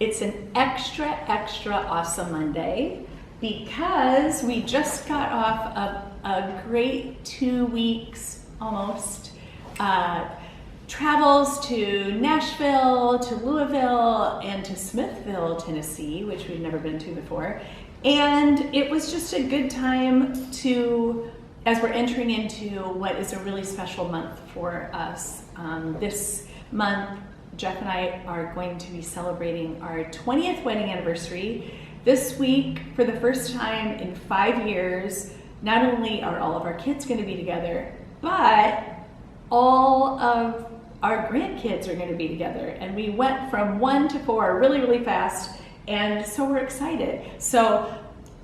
It's an extra awesome Monday because we just got off a great 2 weeks almost travels to Nashville, to Louisville, and to Smithville, Tennessee, which we've never been to before. And it was just a good time to, as we're entering into what is a really special month for us. This month, Jeff and I are going to be celebrating our 20th wedding anniversary. This week, for the first time in 5 years, not only are all of our kids going to be together, but all of our grandkids are going to be together. And we went from 1 to 4 really, really fast. And so we're excited. So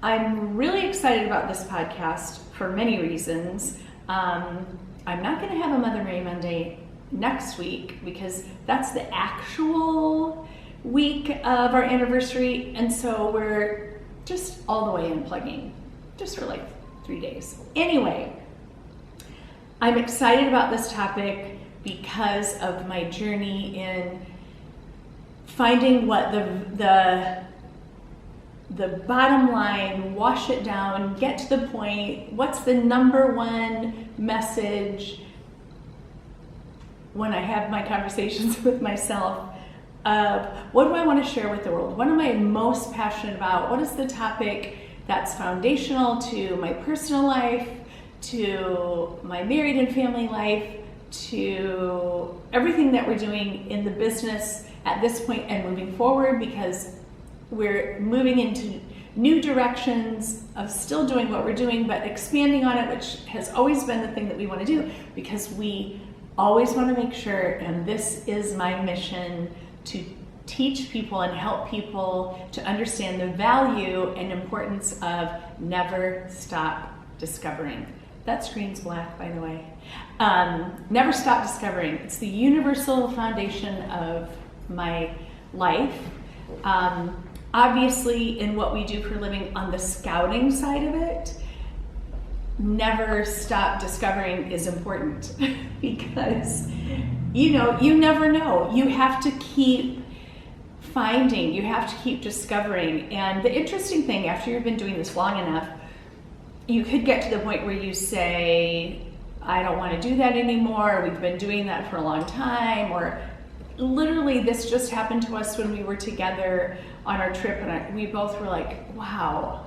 I'm really excited about this podcast for many reasons. I'm not going to have a Mother Mary Monday next week because that's the actual week of our anniversary. And so we're just all the way unplugging just for like 3 days. Anyway, I'm excited about this topic because of my journey in finding what the bottom line, wash it down, get to the point. What's the number one message when I have my conversations with myself of what do I want to share with the world? What am I most passionate about? What is the topic that's foundational to my personal life, to my married and family life, to everything that we're doing in the business at this point and moving forward, because we're moving into new directions of still doing what we're doing, but expanding on it, which has always been the thing that we want to do, because we always want to make sure, and this is my mission, to teach people and help people to understand the value and importance of never stop discovering. That screen's black, by the way. Never stop discovering. It's the universal foundation of my life. Obviously, in what we do for a living on the scouting side of it, never stop discovering is important because, you never know. You have to keep finding, you have to keep discovering. And the interesting thing, after you've been doing this long enough, you could get to the point where you say, I don't want to do that anymore. We've been doing that for a long time. Or literally, this just happened to us when we were together on our trip, and we both were like, wow,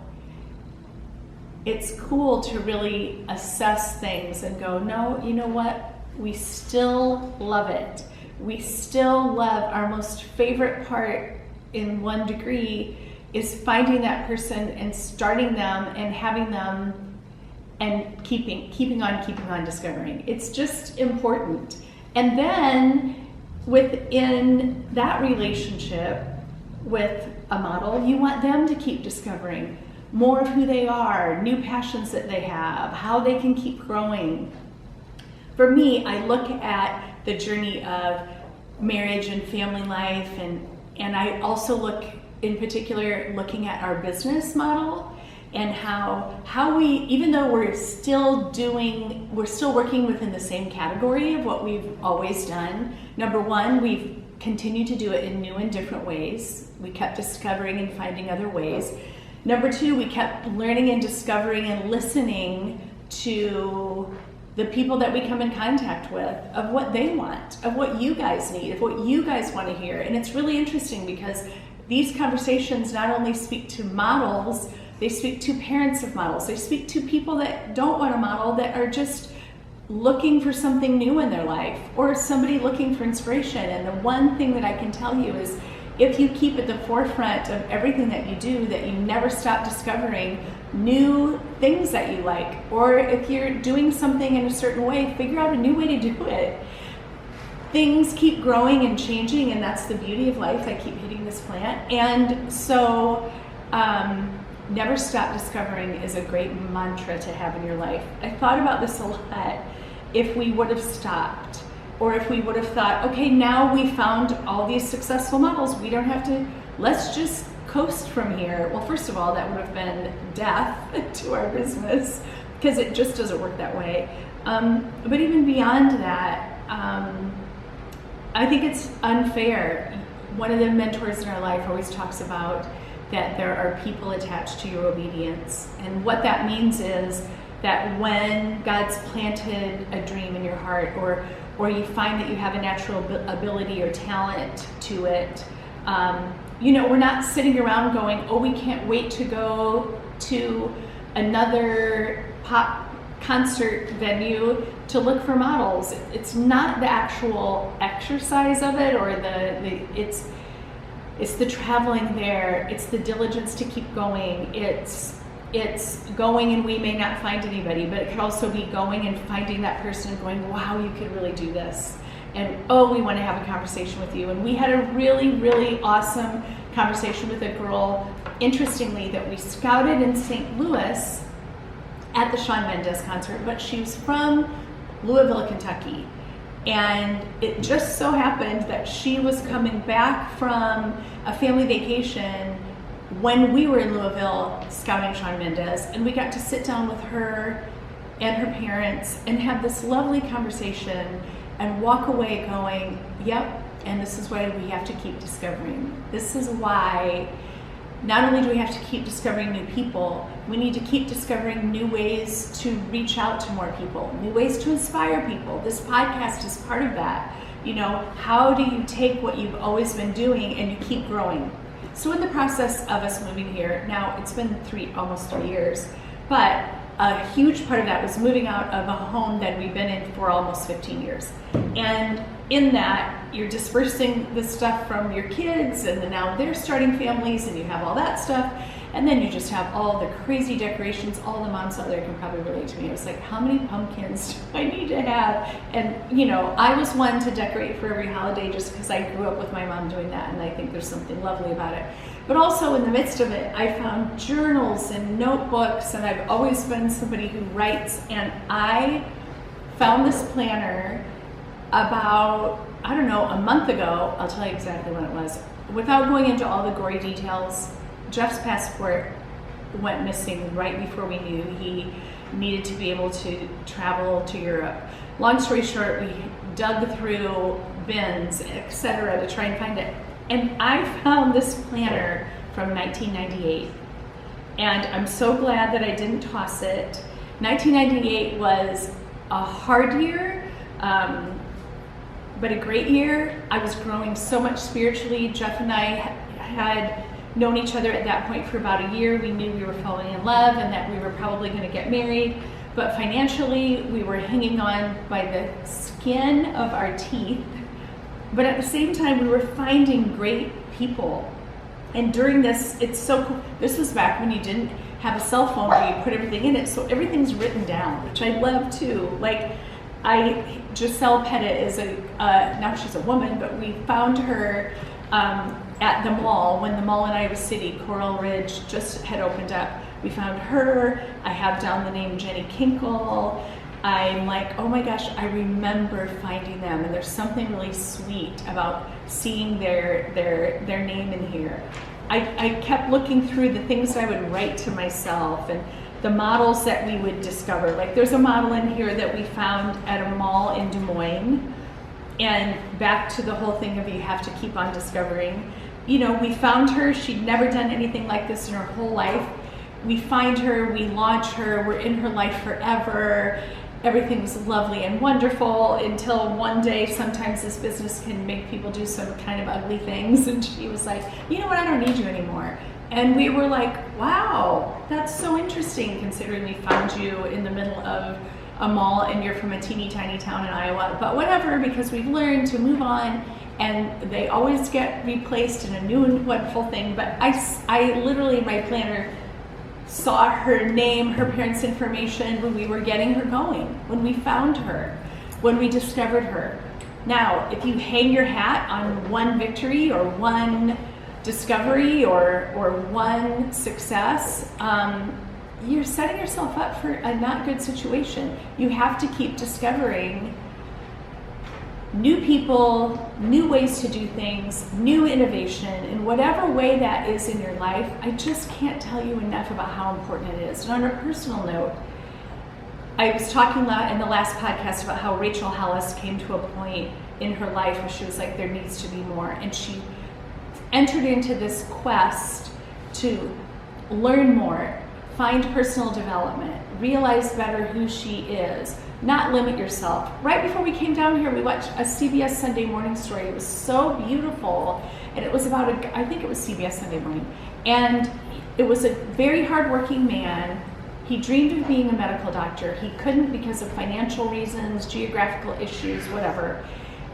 it's cool to really assess things and go, no, you know what? We still love it. We still love our most favorite part in 1 degree is finding that person and starting them and having them and keeping on discovering. It's just important. And then within that relationship with a model, you want them to keep discovering more of who they are, new passions that they have, how they can keep growing. For me, I look at the journey of marriage and family life, and I also look in particular looking at our business model and how we, even though we're still working within the same category of what we've always done. Number one, we've continued to do it in new and different ways. We kept discovering and finding other ways. Number two, we kept learning and discovering and listening to the people that we come in contact with, of what they want, of what you guys need, of what you guys want to hear. And it's really interesting because these conversations not only speak to models, they speak to parents of models, they speak to people that don't want a model, that are just looking for something new in their life, or somebody looking for inspiration. And the one thing that I can tell you is, if you keep at the forefront of everything that you do, that you never stop discovering new things that you like, or if you're doing something in a certain way, figure out a new way to do it. Things keep growing and changing, and that's the beauty of life. I keep hitting this plant. And so never stop discovering is a great mantra to have in your life. I thought about this a lot. If we would have stopped, or if we would have thought, okay, now we found all these successful models, we don't have to, let's just coast from here. Well, first of all, that would have been death to our business, because it just doesn't work that way. But even beyond that, I think it's unfair. one of the mentors in our life always talks about that there are people attached to your obedience. And what that means is that when God's planted a dream in your heart, or you find that you have a natural ability or talent to it, we're not sitting around going, oh, we can't wait to go to another pop concert venue to look for models. It's not the actual exercise of it, or it's the traveling there, it's the diligence to keep going, it's going and we may not find anybody, but it could also be going and finding that person and going, wow, you could really do this. And oh, we want to have a conversation with you. And we had a really, really awesome conversation with a girl, interestingly, that we scouted in St. Louis at the Shawn Mendes concert, but she was from Louisville, Kentucky. And it just so happened that she was coming back from a family vacation when we were in Louisville scouting Shawn Mendes, and we got to sit down with her and her parents and have this lovely conversation and walk away going, yep, and this is why we have to keep discovering. This is why not only do we have to keep discovering new people, we need to keep discovering new ways to reach out to more people, new ways to inspire people. This podcast is part of that. How do you take what you've always been doing and you keep growing? So in the process of us moving here, now it's been almost 3 years, but a huge part of that was moving out of a home that we've been in for almost 15 years. And in that, you're dispersing the stuff from your kids, and then now they're starting families, and you have all that stuff. And then you just have all the crazy decorations. All the moms out there can probably relate to me. It was like, how many pumpkins do I need to have? And I was one to decorate for every holiday just because I grew up with my mom doing that, and I think there's something lovely about it. But also in the midst of it, I found journals and notebooks, and I've always been somebody who writes, and I found this planner about, a month ago. I'll tell you exactly when it was. Without going into all the gory details, Jeff's passport went missing right before we knew he needed to be able to travel to Europe. Long story short, we dug through bins, etc., to try and find it. And I found this planner from 1998. And I'm so glad that I didn't toss it. 1998 was a hard year, but a great year. I was growing so much spiritually. Jeff and I had known each other at that point for about a year. We knew we were falling in love and that we were probably going to get married. But financially, we were hanging on by the skin of our teeth. But at the same time, we were finding great people. And during this, it's so cool. This was back when you didn't have a cell phone where you put everything in it. So everything's written down, which I love too. Like, Giselle Pettit is now she's a woman, but we found her at the mall when the mall in Iowa City, Coral Ridge, just had opened up. We found her. I have down the name Jenny Kinkle. I'm like, oh my gosh, I remember finding them, and there's something really sweet about seeing their name in here. I kept looking through the things I would write to myself and the models that we would discover. Like, there's a model in here that we found at a mall in Des Moines, and back to the whole thing of you have to keep on discovering. We found her. She'd never done anything like this in her whole life. We find her, we launch her, we're in her life forever. Everything was lovely and wonderful until one day, sometimes this business can make people do some kind of ugly things. And she was like, you know what, I don't need you anymore. And we were like, wow, that's so interesting, considering we found you in the middle of a mall and you're from a teeny tiny town in Iowa. But whatever, because we've learned to move on, and they always get replaced in a new and wonderful thing. But I literally, my planner, saw her name, her parents' information when we were getting her going, when we found her, when we discovered her. Now, if you hang your hat on one victory or one discovery or one success, you're setting yourself up for a not good situation. You have to keep discovering new people, new ways to do things, new innovation, in whatever way that is in your life. I just can't tell you enough about how important it is. And on a personal note, I was talking in the last podcast about how Rachel Hollis came to a point in her life where she was like, there needs to be more. And she entered into this quest to learn more, find personal development, realize better who she is, not limit yourself. Right before we came down here, we watched a CBS Sunday Morning story. It was so beautiful, and it was about I think it was CBS Sunday Morning, and it was a very hardworking man. He dreamed of being a medical doctor. He couldn't because of financial reasons, geographical issues, whatever.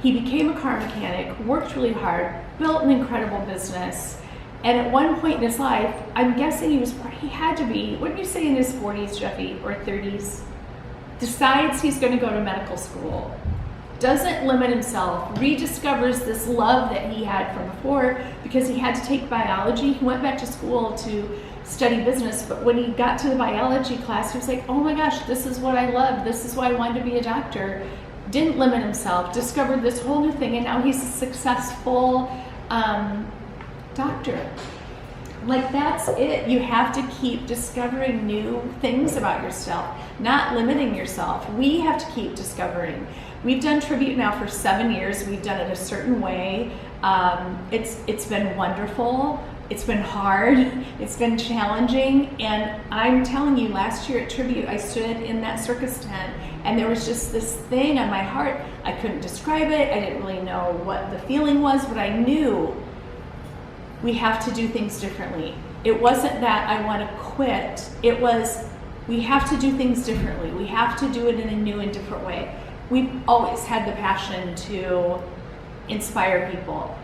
He became a car mechanic, worked really hard, built an incredible business, and at one point in his life, I'm guessing he had to be, wouldn't you say in his 40s, Jeffy, or 30s, decides he's going to go to medical school, doesn't limit himself, rediscovers this love that he had from before because he had to take biology. He went back to school to study business, but when he got to the biology class, he was like, oh my gosh, this is what I love. This is why I wanted to be a doctor. Didn't limit himself, discovered this whole new thing, and now he's a successful doctor. Like, that's it. You have to keep discovering new things about yourself, not limiting yourself. We have to keep discovering. We've done tribute now for 7 years. We've done it a certain way. It's been wonderful. It's been hard. It's been challenging. And I'm telling you, last year at tribute, I stood in that circus tent, and there was just this thing on my heart. I couldn't describe it. I didn't really know what the feeling was, but I knew we have to do things differently. It wasn't that I want to quit. It was, we have to do things differently. We have to do it in a new and different way. We've always had the passion to inspire people,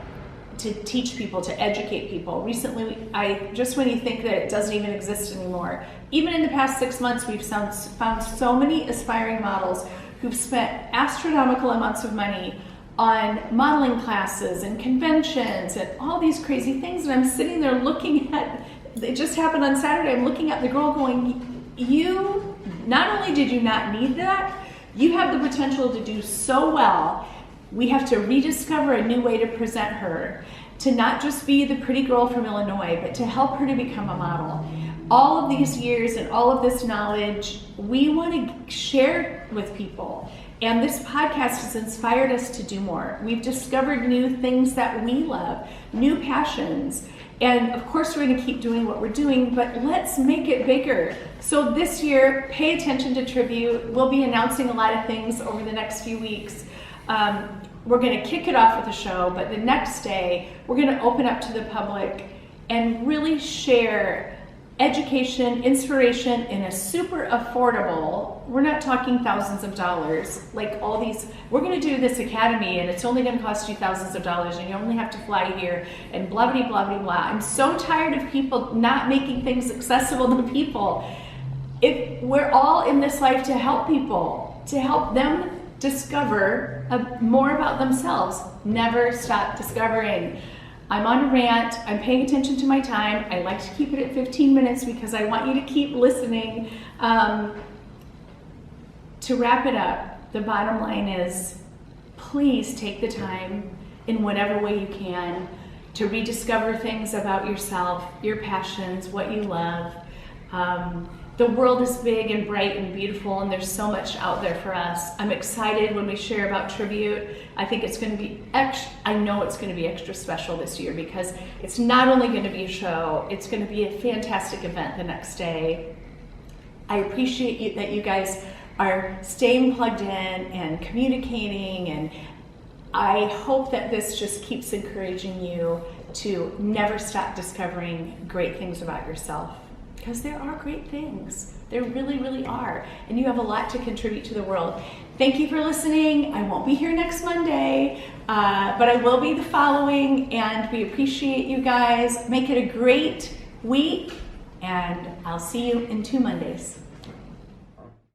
to teach people, to educate people. Recently, when you think that it doesn't even exist anymore, even in the past 6 months, we've found so many aspiring models who've spent astronomical amounts of money on modeling classes and conventions and all these crazy things. And I'm sitting there looking at, it just happened on Saturday, I'm looking at the girl going, you, not only did you not need that, you have the potential to do so well. We have to rediscover a new way to present her, to not just be the pretty girl from Illinois, but to help her to become a model. All of these years and all of this knowledge, we want to share with people. And this podcast has inspired us to do more. We've discovered new things that we love, new passions. And of course, we're going to keep doing what we're doing, but let's make it bigger. So this year, pay attention to tribute. We'll be announcing a lot of things over the next few weeks. We're going to kick it off with a show, but the next day, we're going to open up to the public and really share education, inspiration in a super affordable, we're not talking thousands of dollars, like all these, we're going to do this academy and it's only going to cost you thousands of dollars and you only have to fly here and blah, blah, blah, blah, blah. I'm so tired of people not making things accessible to people. We're all in this life to help people, to help them discover more about themselves. Never stop discovering. I'm on a rant, I'm paying attention to my time. I like to keep it at 15 minutes because I want you to keep listening. To wrap it up, the bottom line is, please take the time in whatever way you can to rediscover things about yourself, your passions, what you love. The world is big and bright and beautiful, and there's so much out there for us. I'm excited when we share about tribute. I think it's going to be I know it's going to be extra special this year because it's not only going to be a show, it's going to be a fantastic event the next day. I appreciate that you guys are staying plugged in and communicating, and I hope that this just keeps encouraging you to never stop discovering great things about yourself. Because there are great things. There really, really are. And you have a lot to contribute to the world. Thank you for listening. I won't be here next Monday, but I will be the following, and we appreciate you guys. Make it a great week, and I'll see you in 2 Mondays.